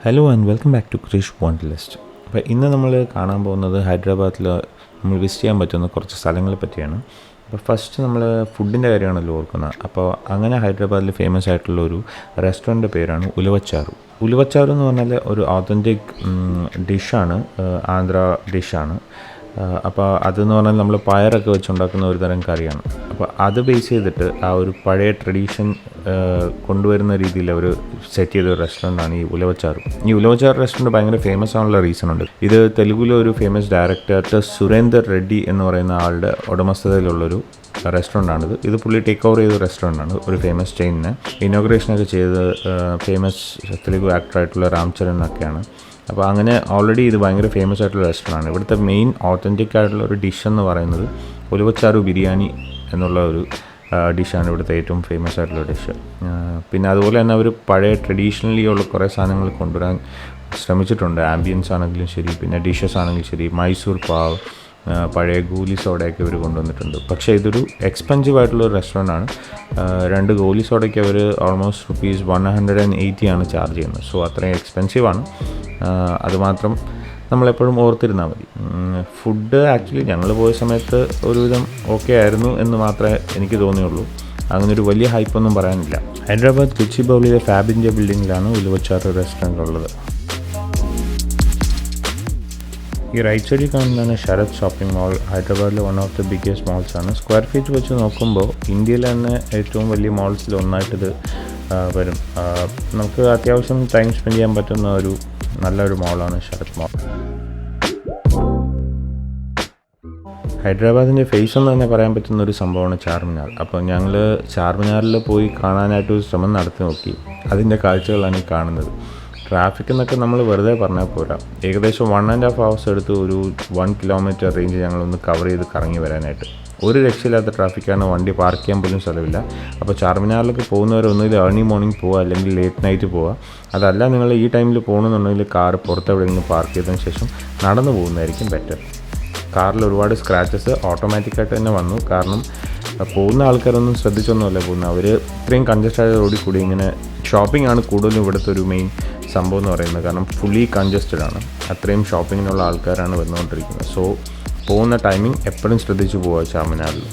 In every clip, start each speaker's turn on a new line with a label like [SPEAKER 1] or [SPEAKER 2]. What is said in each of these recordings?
[SPEAKER 1] Hello and welcome back to Krish Wanderlust. അപ്പോൾ ഇന്ന് നമ്മൾ കാണാൻ പോകുന്നത് ഹൈദരാബാദിൽ നമ്മൾ വിസിറ്റ് ചെയ്യാൻ പറ്റുന്ന കുറച്ച് സ്ഥലങ്ങളെ പറ്റിയാണ്. അപ്പോൾ ഫസ്റ്റ് നമ്മൾ ഫുഡിൻ്റെ കാര്യമാണല്ലോ ഓർക്കുന്നത്. അപ്പോൾ അങ്ങനെ ഹൈദരാബാദിൽ ഫേമസ് ആയിട്ടുള്ള ഒരു റെസ്റ്റോറൻറ്റ് പേരാണ് ഉലവച്ചാറു. ഉലവച്ചാറു എന്ന് പറഞ്ഞാൽ ഒരു ഓതൻറ്റിക് ഡിഷാണ്, ആന്ധ്ര ഡിഷാണ്. അപ്പോൾ അതെന്ന് പറഞ്ഞാൽ നമ്മൾ പയറൊക്കെ വെച്ചുണ്ടാക്കുന്ന ഒരു തരം കറിയാണ്. അപ്പോൾ അത് ബേസ് ചെയ്തിട്ട് ആ ഒരു പഴയ ട്രഡീഷൻ കൊണ്ടുവരുന്ന രീതിയിൽ അവർ സെറ്റ് ചെയ്ത ഒരു റെസ്റ്റോറൻ്റാണ് ഈ ഉലവച്ചാറു. ഈ ഉലവച്ചാറു റെസ്റ്റോറൻറ്റ് ഭയങ്കര ഫേമസ് ആണുള്ള റീസൺ ഉണ്ട്. ഇത് തെലുഗുവിലെ ഒരു ഫേമസ് ഡയറക്ടർ സുരേന്ദർ റെഡ്ഡി എന്ന് പറയുന്ന ആളുടെ ഉടമസ്ഥതയിലുള്ളൊരു റെസ്റ്റോറൻ്റാണിത്. ഇത് പുള്ളി ടേക്ക് ഓവർ ചെയ്ത റെസ്റ്റോറൻ്റാണ്, ഒരു ഫേമസ് ചെയിനിനെ ഇനോഗ്രേഷനൊക്കെ ചെയ്ത് ഫേമസ് തെലുഗു ആക്ടറായിട്ടുള്ള രാംചരൻ ഒക്കെയാണ്. അപ്പോൾ അങ്ങനെ ഓൾറെഡി ഇത് ഭയങ്കര ഫേമസ് ആയിട്ടുള്ള റെസ്റ്റോറൻ്റാണ്. ഇവിടുത്തെ മെയിൻ ഓത്തൻറ്റിക് ആയിട്ടുള്ള ഒരു ഡിഷ് എന്ന് പറയുന്നത് ഉലവച്ചാറു ബിരിയാണി എന്നുള്ള ഒരു ഡിഷാണ് ഇവിടുത്തെ ഏറ്റവും ഫേമസ് ആയിട്ടുള്ള ഡിഷ്. പിന്നെ അതുപോലെ തന്നെ അവർ പഴയ ട്രഡീഷണലി ഉള്ള കുറേ സാധനങ്ങൾ കൊണ്ടുവരാൻ ശ്രമിച്ചിട്ടുണ്ട്. ആംബിയൻസ് ആണെങ്കിലും ശരി, പിന്നെ ഡിഷസ് ആണെങ്കിലും ശരി, മൈസൂർ പാവ്, പഴയ ഗോലി സോഡയൊക്കെ ഇവർ കൊണ്ടുവന്നിട്ടുണ്ട്. പക്ഷേ ഇതൊരു എക്സ്പെൻസീവ് ആയിട്ടുള്ളൊരു റെസ്റ്റോറൻ്റാണ്. 2 ഗോലി സോഡയ്ക്ക് അവർ ഓൾമോസ്റ്റ് ₹180 ആണ് ചാർജ് ചെയ്യുന്നത്. സോ അത്രയും എക്സ്പെൻസീവാണ്. അതുമാത്രം നമ്മളെപ്പോഴും ഓർത്തിരുന്നാൽ മതി. ഫുഡ് ആക്ച്വലി ഞങ്ങൾ പോയ സമയത്ത് ഒരുവിധം ഓക്കെ ആയിരുന്നു എന്ന് മാത്രമേ എനിക്ക് തോന്നിയുള്ളൂ. അങ്ങനൊരു വലിയ ഹൈപ്പൊന്നും പറയാനില്ല. ഹൈദരാബാദ് കുച്ചിബൗളിയിലെ ഫാബിൻ്റെ ബിൽഡിങ്ങിലാണ് ഉലവച്ചാറു റെസ്റ്റോറൻറ്റ് ഉള്ളത്. ഈ റൈറ്റ് സൈഡിൽ കാണുന്നതാണ് ശരത് ഷോപ്പിംഗ് മാൾ. ഹൈദരാബാദിലെ one of the biggest malls ആണ്. സ്ക്വയർ ഫീറ്റ് വെച്ച് നോക്കുമ്പോൾ ഇന്ത്യയിലെ തന്നെ ഏറ്റവും വലിയ മാൾസിൽ ഒന്നായിട്ടിത് വരും. നമുക്ക് അത്യാവശ്യം ടൈം സ്പെൻഡ് ചെയ്യാൻ പറ്റുന്ന ഒരു നല്ലൊരു മാളാണ് ശരത് മാൾ. ഹൈദരാബാദിൻ്റെ ഫേസ് എന്ന് തന്നെ പറയാൻ പറ്റുന്ന ഒരു സംഭവമാണ് ചാർമിനാർ. അപ്പോൾ ഞങ്ങൾ ചാർമിനാറിൽ പോയി കാണാനായിട്ട് ഒരു ശ്രമം നടത്തി നോക്കി. അതിൻ്റെ കാഴ്ചകളാണ് ഈ കാണുന്നത്. ട്രാഫിക് എന്നൊക്കെ നമ്മൾ വെറുതെ പറഞ്ഞാൽ പോരാ. ഏകദേശം 1.5 hours എടുത്ത് ഒരു 1 kilometer റേഞ്ച് ഞങ്ങളൊന്ന് കവർ ചെയ്ത് കറങ്ങി വരാനായിട്ട്. ഒരു രക്ഷയില്ലാത്ത ട്രാഫിക്കാണ്, വണ്ടി പാർക്ക് ചെയ്യാൻ പോലും സ്ഥലമില്ല. അപ്പോൾ ചാർമിനാറിലേക്ക് പോകുന്നവരൊന്നുമില്ല ഏർലി മോർണിംഗ് പോവുക, അല്ലെങ്കിൽ ലേറ്റ് നൈറ്റ് പോവുക. അതല്ല നിങ്ങൾ ഈ ടൈമിൽ പോകണമെന്നുണ്ടെങ്കിൽ കാർ പുറത്തെവിടെയെങ്കിലും പാർക്ക് ചെയ്തതിന് ശേഷം നടന്നു പോകുന്നതായിരിക്കും ബെറ്റർ. കാറിൽ ഒരുപാട് സ്ക്രാച്ചസ് ഓട്ടോമാറ്റിക്കായിട്ട് തന്നെ വന്നു. കാരണം പോകുന്ന ആൾക്കാരൊന്നും ശ്രദ്ധിച്ചൊന്നുമല്ല പോകുന്നത്. അവർ ഇത്രയും കൺജസ്റ്റഡ് ആയ റോഡിൽ കൂടി ഇങ്ങനെ ഷോപ്പിംഗ് ആണ് കൂടുതലും ഇവിടുത്തെ ഒരു മെയിൻ സംഭവം എന്ന് പറയുന്നത്. കാരണം ഫുള്ളി കൺജസ്റ്റഡ് ആണ്, അത്രയും ഷോപ്പിങ്ങിനുള്ള ആൾക്കാരാണ് വന്നുകൊണ്ടിരിക്കുന്നത്. സോ പോകുന്ന ടൈമിംഗ് എപ്പോഴും ശ്രദ്ധിച്ചു പോവുക ചാർമിനാറിൽ.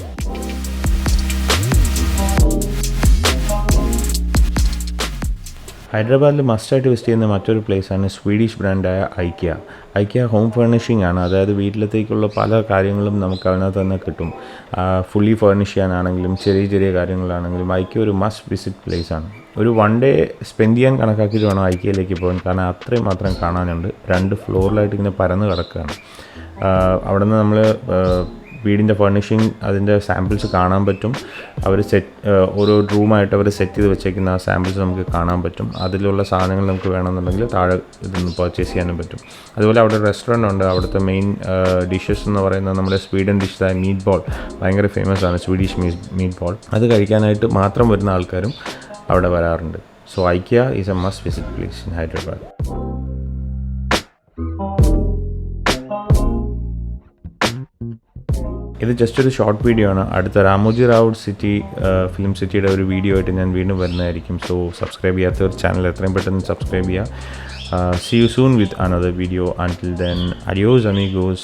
[SPEAKER 1] ഹൈദരാബാദിൽ മസ്റ്റായിട്ട് വിസിറ്റ് ചെയ്യുന്ന മറ്റൊരു പ്ലേസാണ് സ്വീഡിഷ് ബ്രാൻഡായ ഐക്കിയ ഹോം ഫർണിഷിംഗ് ആണ്. അതായത് വീട്ടിലത്തേക്കുള്ള പല കാര്യങ്ങളും നമുക്ക് അതിനകത്ത് തന്നെ കിട്ടും. ഫുള്ളി ഫർണിഷ് ചെയ്യാനാണെങ്കിലും ചെറിയ ചെറിയ കാര്യങ്ങളാണെങ്കിലും ഐക്കിയ ഒരു മസ്റ്റ് വിസിറ്റ് പ്ലേസാണ്. ഒരു 1 day സ്പെൻഡ് ചെയ്യാൻ കണക്കാക്കിയിട്ട് വേണം ഐക്കിയയിലേക്ക് പോകാൻ. കാരണം അത്രയും മാത്രം കാണാനുണ്ട്. 2 ഫ്ലോറിലായിട്ട് ഇങ്ങനെ പരന്ന് കിടക്കുകയാണ്. അവിടെ നിന്ന് നമ്മൾ വീടിൻ്റെ ഫർണിഷിങ് അതിൻ്റെ സാമ്പിൾസ് കാണാൻ പറ്റും. അവർ ഓരോ റൂമായിട്ട് അവർ സെറ്റ് ചെയ്ത് വെച്ചേക്കുന്ന ആ സാമ്പിൾസ് നമുക്ക് കാണാൻ പറ്റും. അതിലുള്ള സാധനങ്ങൾ നമുക്ക് വേണമെന്നുണ്ടെങ്കിൽ താഴെ ഇതൊന്ന് പർച്ചേസ് ചെയ്യാനും പറ്റും. അതുപോലെ അവിടെ റെസ്റ്റോറൻ്റ് ഉണ്ട്. അവിടുത്തെ മെയിൻ ഡിഷസ് എന്ന് പറയുന്നത് നമ്മുടെ സ്വീഡൻ ഡിഷായ മീറ്റ് ബോൾ ഭയങ്കര ഫേമസ് ആണ്. സ്വീഡിഷ് മീറ്റ് ബോൾ അത് കഴിക്കാനായിട്ട് മാത്രം വരുന്ന ആൾക്കാരും അവിടെ വരാറുണ്ട്. So IKEA is A must visit place in Hyderabad. ഇത് ജസ്റ്റ് ഒരു ഷോർട്ട് വീഡിയോ ആണ്. അടുത്ത രാമോജി റാവു ഫിലിം സിറ്റിയുടെ ഒരു വീഡിയോ ആയിട്ട് ഞാൻ വീണ്ടും വരുന്നതായിരിക്കും. സോ സബ്സ്ക്രൈബ് ചെയ്യാത്തവർ ചാനൽ എത്രയും പെട്ടെന്ന് സബ്സ്ക്രൈബ് ചെയ്യുക. See you soon with another video. Until then, adios amigos.